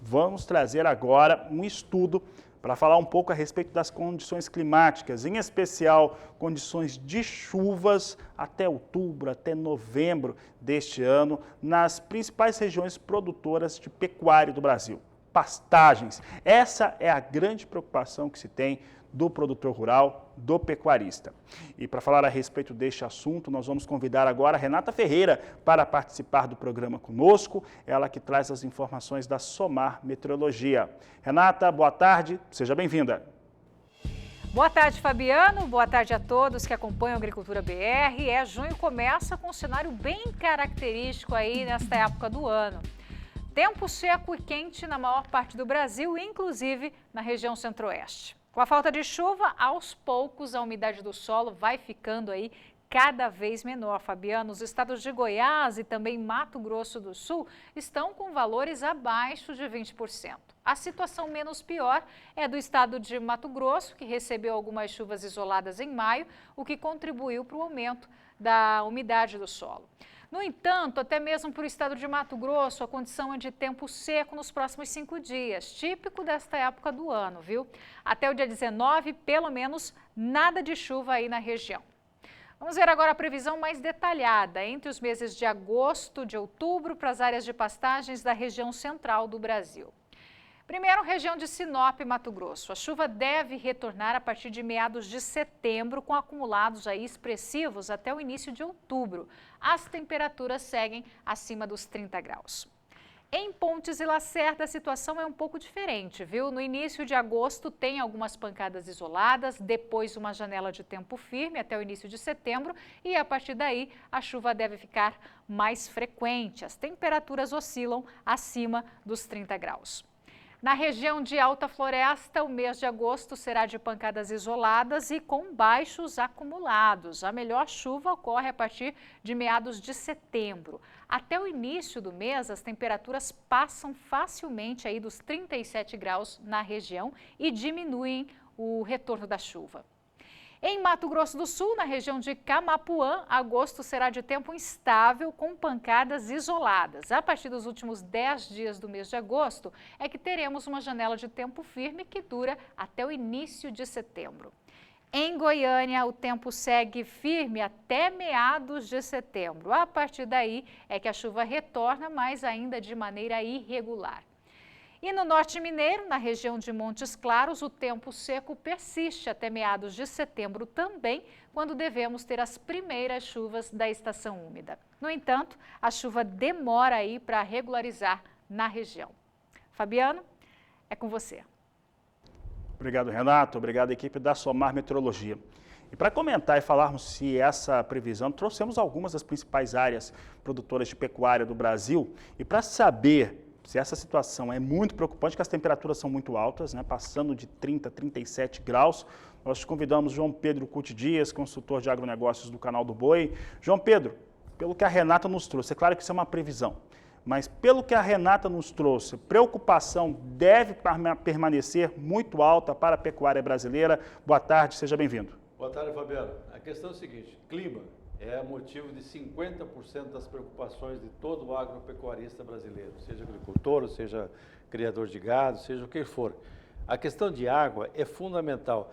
vamos trazer agora um estudo para falar um pouco a respeito das condições climáticas, em especial condições de chuvas até outubro, até novembro deste ano, nas principais regiões produtoras de pecuária do Brasil. Pastagens. Essa é a grande preocupação que se tem do produtor rural, do pecuarista. E para falar a respeito deste assunto, nós vamos convidar agora a Renata Ferreira para participar do programa conosco, ela que traz as informações da SOMAR Meteorologia. Renata, boa tarde, seja bem-vinda. Boa tarde, Fabiano. Boa tarde a todos que acompanham a Agricultura BR. Junho começa com um cenário bem característico aí nesta época do ano. Tempo seco e quente na maior parte do Brasil, inclusive na região centro-oeste. Com a falta de chuva, aos poucos a umidade do solo vai ficando aí cada vez menor, Fabiano. Os estados de Goiás e também Mato Grosso do Sul estão com valores abaixo de 20%. A situação menos pior é do estado de Mato Grosso, que recebeu algumas chuvas isoladas em maio, o que contribuiu para o aumento da umidade do solo. No entanto, até mesmo para o estado de Mato Grosso, a condição é de tempo seco nos próximos 5 dias, típico desta época do ano, viu? Até o dia 19, pelo menos, nada de chuva aí na região. Vamos ver agora a previsão mais detalhada entre os meses de agosto, de outubro, para as áreas de pastagens da região central do Brasil. Primeiro, região de Sinop, Mato Grosso. A chuva deve retornar a partir de meados de setembro, com acumulados aí expressivos até o início de outubro. As temperaturas seguem acima dos 30 graus. Em Pontes e Lacerda, a situação é um pouco diferente, viu? No início de agosto tem algumas pancadas isoladas, depois uma janela de tempo firme até o início de setembro e a partir daí a chuva deve ficar mais frequente. As temperaturas oscilam acima dos 30 graus. Na região de Alta Floresta, o mês de agosto será de pancadas isoladas e com baixos acumulados. A melhor chuva ocorre a partir de meados de setembro. Até o início do mês, as temperaturas passam facilmente aí dos 37 graus na região e diminuem o retorno da chuva. Em Mato Grosso do Sul, na região de Camapuã, agosto será de tempo instável com pancadas isoladas. A partir dos últimos 10 dias do mês de agosto é que teremos uma janela de tempo firme que dura até o início de setembro. Em Goiânia, o tempo segue firme até meados de setembro. A partir daí é que a chuva retorna, mas ainda de maneira irregular. E no norte mineiro, na região de Montes Claros, o tempo seco persiste até meados de setembro também, quando devemos ter as primeiras chuvas da estação úmida. No entanto, a chuva demora aí para regularizar na região. Fabiano, é com você. Obrigado, Renato. Obrigado, equipe da SOMAR Meteorologia. E para comentar e falarmos se essa previsão, trouxemos algumas das principais áreas produtoras de pecuária do Brasil. E para saber se essa situação é muito preocupante, que as temperaturas são muito altas, né, passando de 30 a 37 graus, nós convidamos João Pedro Cuti Dias, consultor de agronegócios do Canal do Boi. João Pedro, pelo que a Renata nos trouxe, é claro que isso é uma previsão, mas pelo que a Renata nos trouxe, preocupação deve permanecer muito alta para a pecuária brasileira. Boa tarde, seja bem-vindo. Boa tarde, Fabiano. A questão é a seguinte, clima é motivo de 50% das preocupações de todo o agropecuarista brasileiro, seja agricultor, seja criador de gado, seja o que for. A questão de água é fundamental.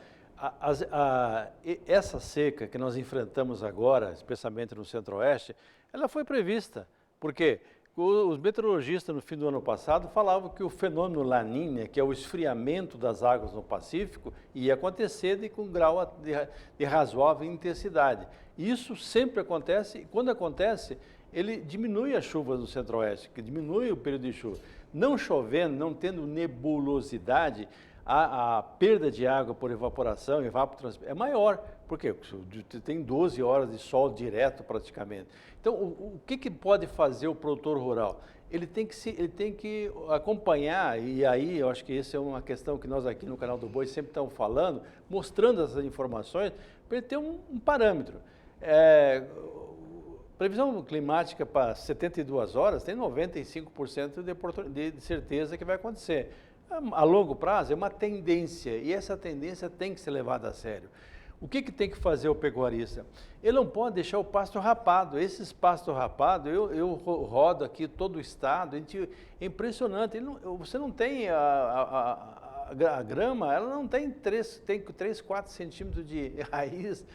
Essa seca que nós enfrentamos agora, especialmente no Centro-Oeste, ela foi prevista, porque os meteorologistas no fim do ano passado falavam que o fenômeno La Niña, que é o esfriamento das águas no Pacífico, ia acontecer com um grau de razoável intensidade. Isso sempre acontece e quando acontece, ele diminui as chuvas do Centro-Oeste, que diminui o período de chuva. Não chovendo, não tendo nebulosidade, a perda de água por evaporação, evapotranspiração, é maior, porque tem 12 horas de sol direto praticamente. Então, o que pode fazer o produtor rural? Ele tem que acompanhar, e aí eu acho que essa é uma questão que nós aqui no Canal do Boi sempre estamos falando, mostrando essas informações, para ele ter um parâmetro. Previsão climática para 72 horas tem 95% de certeza que vai acontecer. A longo prazo é uma tendência e essa tendência tem que ser levada a sério. O que tem que fazer o pecuarista? Ele não pode deixar o pasto rapado. Esses pastos rapados, eu rodo aqui todo o estado, é impressionante. Você não tem a grama, ela não tem 3, 4 centímetros de raiz.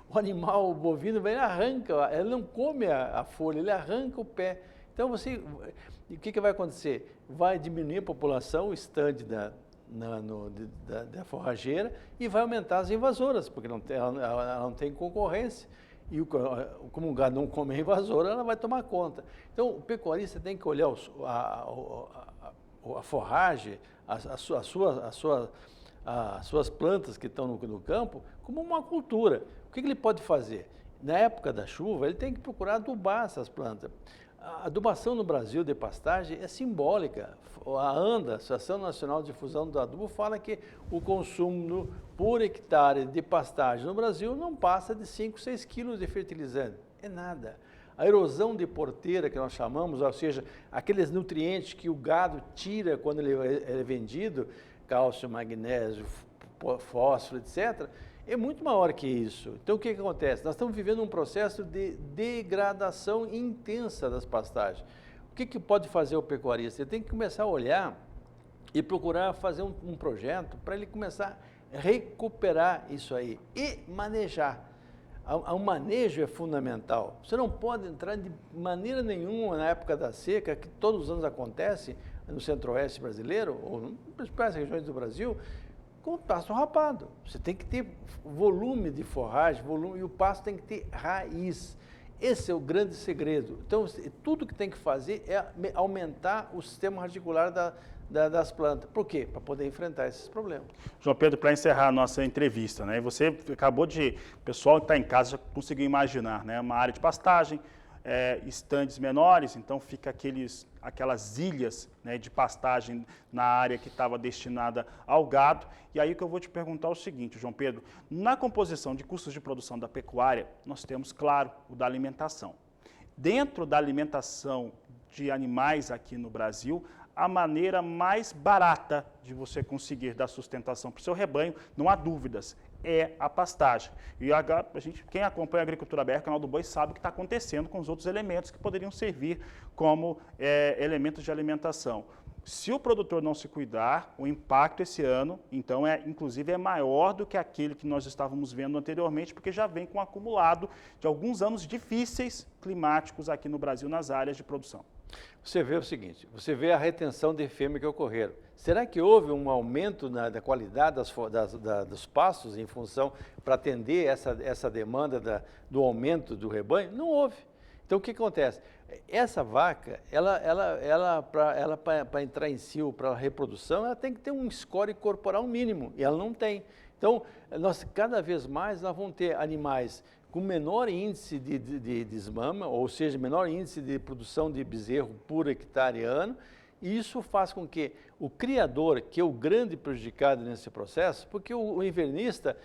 O animal bovino, ele arranca, ele não come a folha, ele arranca o pé. Então, o que vai acontecer? Vai diminuir a população, o estande da forrageira, e vai aumentar as invasoras, porque ela não tem concorrência. E como o gado não come a invasora, ela vai tomar conta. Então, o pecuarista tem que olhar a forragem, as suas plantas que estão no campo, como uma cultura. O que ele pode fazer? Na época da chuva, ele tem que procurar adubar essas plantas. A adubação no Brasil de pastagem é simbólica. A ANDA, Associação Nacional de Difusão do Adubo, fala que o consumo por hectare de pastagem no Brasil não passa de 5, 6 quilos de fertilizante. É nada. A erosão de porteira, que nós chamamos, ou seja, aqueles nutrientes que o gado tira quando ele é vendido, cálcio, magnésio, fósforo, etc., é muito maior que isso. Então, o que acontece? Nós estamos vivendo um processo de degradação intensa das pastagens. O que pode fazer o pecuarista? Ele tem que começar a olhar e procurar fazer um projeto para ele começar a recuperar isso aí e manejar. O manejo é fundamental. Você não pode entrar de maneira nenhuma na época da seca, que todos os anos acontece no centro-oeste brasileiro, ou nas principais regiões do Brasil, com o pasto rapado. Você tem que ter volume de forragem, e o pasto tem que ter raiz. Esse é o grande segredo. Então, tudo que tem que fazer é aumentar o sistema radicular das plantas. Por quê? Para poder enfrentar esses problemas. João Pedro, para encerrar a nossa entrevista, né? Você acabou de... O pessoal que está em casa já conseguiu imaginar, né? Uma área de pastagem, estandes menores, então fica aquelas ilhas, né, de pastagem na área que estava destinada ao gado. E aí que eu vou te perguntar o seguinte, João Pedro, na composição de custos de produção da pecuária, nós temos, claro, o da alimentação. Dentro da alimentação de animais aqui no Brasil, a maneira mais barata de você conseguir dar sustentação para o seu rebanho, não há dúvidas, é a pastagem. E quem acompanha a Agricultura BR, Canal do Boi, sabe o que está acontecendo com os outros elementos que poderiam servir como elementos de alimentação. Se o produtor não se cuidar, o impacto esse ano, então, inclusive, é maior do que aquele que nós estávamos vendo anteriormente, porque já vem com um acumulado de alguns anos difíceis climáticos aqui no Brasil nas áreas de produção. Você vê o seguinte, você vê a retenção de fêmea que ocorreram. Será que houve um aumento da qualidade dos pastos em função para atender essa demanda do aumento do rebanho? Não houve. Então, o que acontece? Essa vaca, para entrar em cio, para a reprodução, ela tem que ter um score corporal mínimo, e ela não tem. Então, cada vez mais nós vamos ter animais com menor índice de desmama, ou seja, menor índice de produção de bezerro por hectare ano, e isso faz com que o criador, que é o grande prejudicado nesse processo, porque o invernista,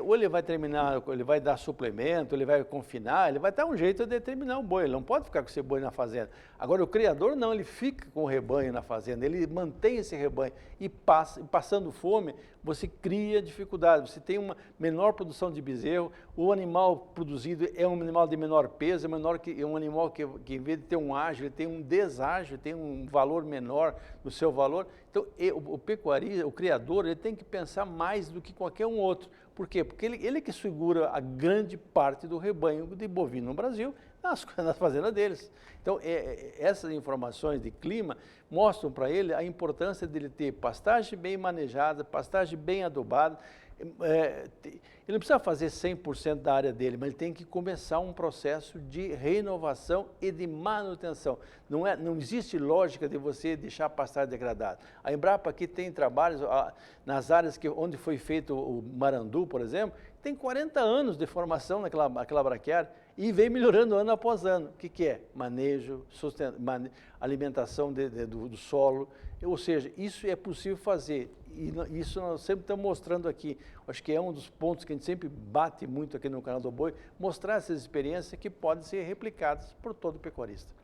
ou ele vai terminar, ele vai dar suplemento, ele vai confinar, ele vai dar um jeito de terminar o boi, ele não pode ficar com esse boi na fazenda. Agora, o criador não, ele fica com o rebanho na fazenda, ele mantém esse rebanho e passando fome, você cria dificuldade, você tem uma menor produção de bezerro, o animal produzido é um animal de menor peso, é um animal que em vez de ter um ágio, ele tem um deságio, tem um valor menor no seu valor. Então, o pecuarista, o criador, ele tem que pensar mais do que qualquer um outro. Por quê? Porque ele que segura a grande parte do rebanho de bovino no Brasil, nas fazendas deles. Então, essas informações de clima mostram para ele a importância dele ter pastagem bem manejada, pastagem bem adubada. Ele não precisa fazer 100% da área dele, mas ele tem que começar um processo de renovação e de manutenção. Não existe lógica de você deixar a pastagem degradada. A Embrapa aqui tem trabalhos nas áreas onde foi feito o Marandu, por exemplo, tem 40 anos de formação naquela braquiária e vem melhorando ano após ano. O que é? Manejo, alimentação do solo, ou seja, isso é possível fazer. E isso nós sempre estamos mostrando aqui. Acho que é um dos pontos que a gente sempre bate muito aqui no Canal do Boi, mostrar essas experiências que podem ser replicadas por todo pecuarista.